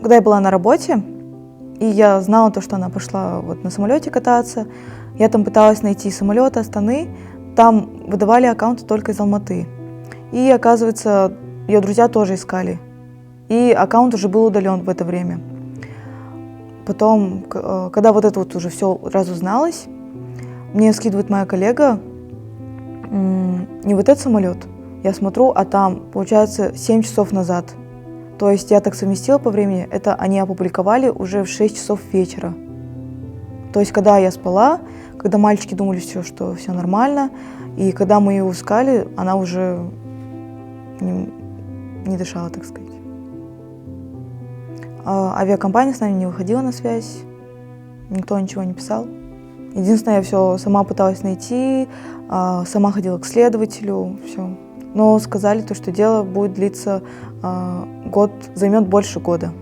Когда я была на работе, и я знала то, что она пошла вот на самолете кататься, я там пыталась найти самолеты, Астаны, там выдавали аккаунты только из Алматы. И, оказывается, ее друзья тоже искали. И аккаунт уже был удален в это время. Потом, когда вот это вот уже все разузналось, мне скидывает моя коллега не вот этот самолет. Я смотрю, а там, получается, 7 часов назад. То есть я так совместила по времени, это они опубликовали уже в 6 часов вечера. То есть когда я спала, когда мальчики думали, что все нормально, и когда мы ее искали, она уже не дышала, так сказать. Авиакомпания с нами не выходила на связь, никто ничего не писал. Единственное, я все сама пыталась найти, сама ходила к следователю, все. Но сказали, что дело будет длиться год, займет больше года.